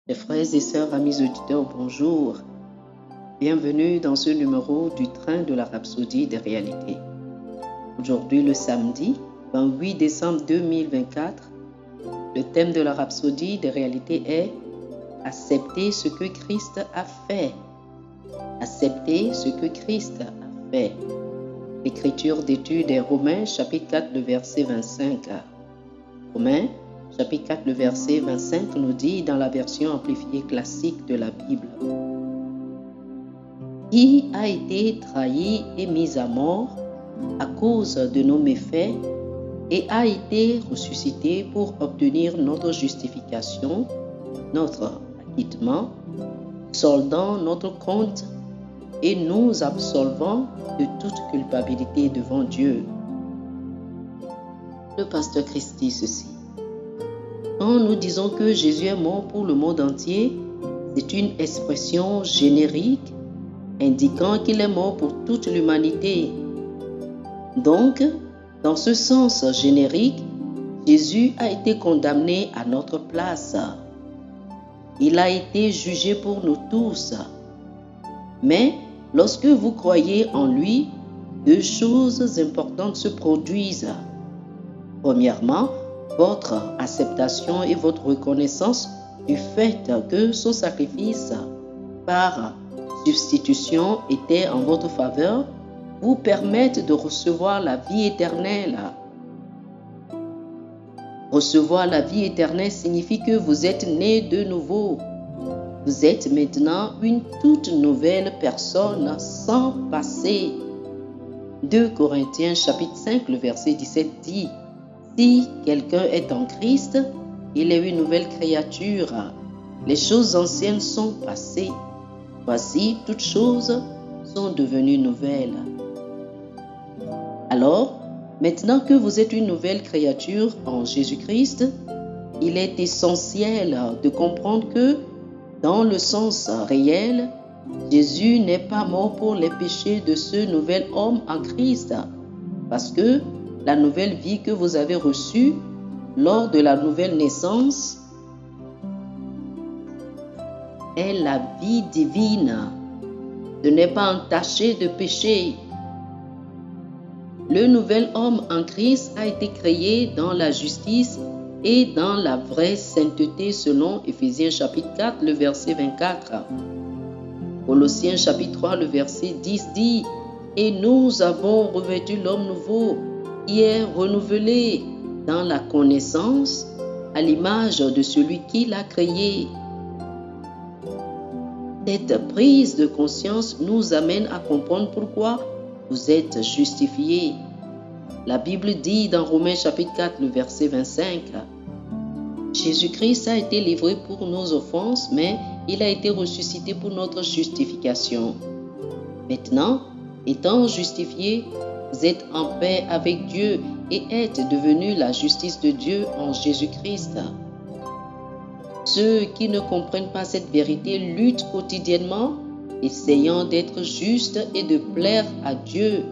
Mes frères et sœurs, amis auditeurs, bonjour. Bienvenue dans ce numéro du train de la Rhapsodie des réalités. Aujourd'hui, le samedi 28 décembre 2024, le thème de la Rhapsodie des réalités est « Accepter ce que Christ a fait ». Accepter ce que Christ a fait. L'écriture d'étude est Romains chapitre 4, le verset 25. Romains chapitre 4, le verset 25 nous dit dans la version amplifiée classique de la Bible: qui a été trahi et mis à mort à cause de nos méfaits et a été ressuscité pour obtenir notre justification, notre acquittement, soldant notre compte et nous absolvant de toute culpabilité devant Dieu. Le pasteur Christ dit ceci: quand nous disons que Jésus est mort pour le monde entier, c'est une expression générique indiquant qu'il est mort pour toute l'humanité. Donc, dans ce sens générique, Jésus a été condamné à notre place. Il a été jugé pour nous tous. Mais lorsque vous croyez en lui, deux choses importantes se produisent. Premièrement, votre acceptation et votre reconnaissance du fait que son sacrifice par substitution était en votre faveur vous permettent de recevoir la vie éternelle. Recevoir la vie éternelle signifie que vous êtes né de nouveau. Vous êtes maintenant une toute nouvelle personne sans passé. 2 Corinthiens chapitre 5, le verset 17 dit: si quelqu'un est en Christ, il est une nouvelle créature. Les choses anciennes sont passées. Voici, toutes choses sont devenues nouvelles. Alors, maintenant que vous êtes une nouvelle créature en Jésus-Christ, il est essentiel de comprendre que, dans le sens réel, Jésus n'est pas mort pour les péchés de ce nouvel homme en Christ, parce que la nouvelle vie que vous avez reçue lors de la nouvelle naissance est la vie divine. Ce n'est pas entaché de péché. Le nouvel homme en Christ a été créé dans la justice et dans la vraie sainteté selon Éphésiens chapitre 4, le verset 24. Colossiens chapitre 3, le verset 10 dit: et nous avons revêtu l'homme nouveau qui est renouvelé dans la connaissance à l'image de celui qui l'a créé. Cette prise de conscience nous amène à comprendre pourquoi vous êtes justifiés. La Bible dit dans Romains chapitre 4, le verset 25: Jésus-Christ a été livré pour nos offenses, mais il a été ressuscité pour notre justification. Maintenant, étant justifiés, vous êtes en paix avec Dieu et êtes devenus la justice de Dieu en Jésus-Christ. Ceux qui ne comprennent pas cette vérité luttent quotidiennement, essayant d'être justes et de plaire à Dieu.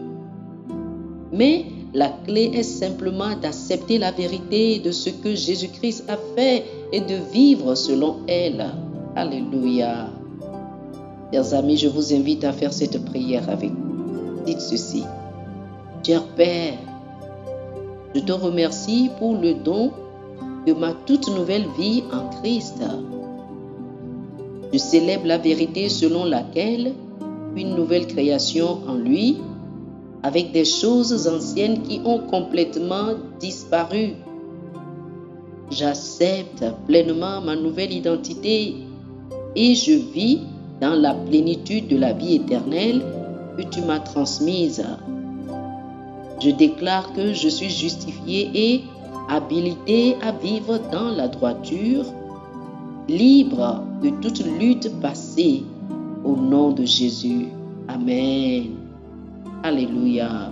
Mais la clé est simplement d'accepter la vérité de ce que Jésus-Christ a fait et de vivre selon elle. Alléluia. Chers amis, je vous invite à faire cette prière avec nous. Dites ceci: cher Père, je te remercie pour le don de ma toute nouvelle vie en Christ. Je célèbre la vérité selon laquelle une nouvelle création en lui, avec des choses anciennes qui ont complètement disparu. J'accepte pleinement ma nouvelle identité et je vis dans la plénitude de la vie éternelle que tu m'as transmise. Je déclare que je suis justifié et habilité à vivre dans la droiture, libre de toute lutte passée, au nom de Jésus. Amen. Alléluia.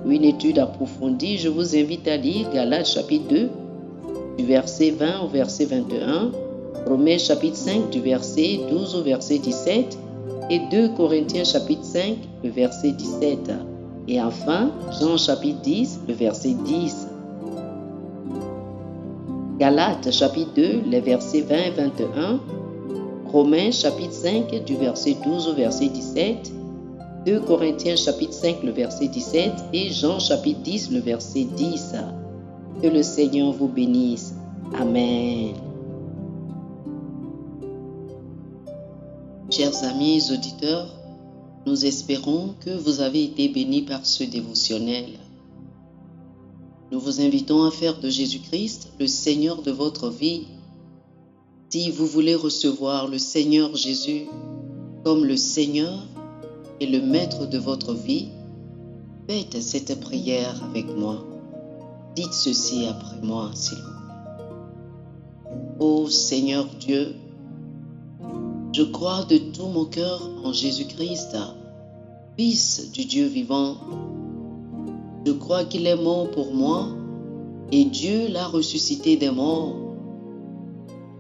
Pour une étude approfondie, je vous invite à lire Galates chapitre 2, du verset 20 au verset 21, Romains chapitre 5, du verset 12 au verset 17, et 2 Corinthiens chapitre 5, le verset 17. Et enfin, Jean chapitre 10, le verset 10. Galates chapitre 2, les versets 20 et 21, Romains chapitre 5 du verset 12 au verset 17, 2 Corinthiens chapitre 5 le verset 17 et Jean chapitre 10 le verset 10. Que le Seigneur vous bénisse. Amen. Chers amis auditeurs, nous espérons que vous avez été bénis par ce dévotionnel. Nous vous invitons à faire de Jésus-Christ le Seigneur de votre vie. Si vous voulez recevoir le Seigneur Jésus comme le Seigneur et le Maître de votre vie, faites cette prière avec moi. Dites ceci après moi, s'il vous plaît. Ô Seigneur Dieu, je crois de tout mon cœur en Jésus-Christ, Fils du Dieu vivant. Je crois qu'il est mort pour moi et Dieu l'a ressuscité des morts.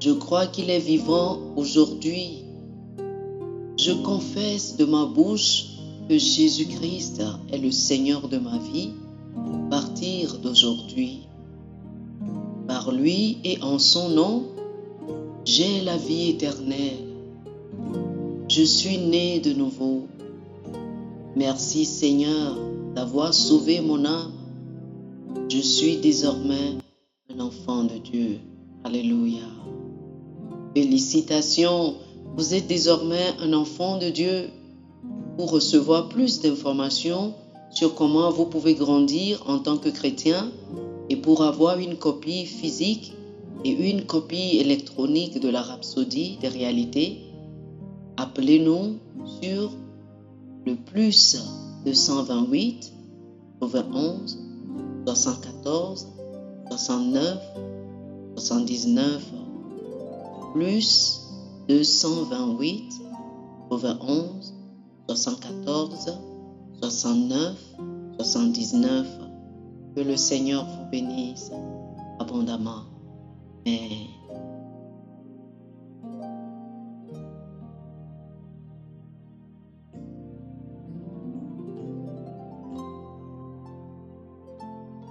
Je crois qu'il est vivant aujourd'hui. Je confesse de ma bouche que Jésus-Christ est le Seigneur de ma vie à partir d'aujourd'hui. Par lui et en son nom, j'ai la vie éternelle. Je suis né de nouveau. Merci Seigneur d'avoir sauvé mon âme. Je suis désormais un enfant de Dieu. Alléluia. Félicitations, vous êtes désormais un enfant de Dieu. Pour recevoir plus d'informations sur comment vous pouvez grandir en tant que chrétien et pour avoir une copie physique et une copie électronique de la Rhapsodie des réalités, appelez-nous sur le plus 228 91 74 69 79 plus 228 91 74 69 79. Que le Seigneur vous bénisse abondamment. Amen.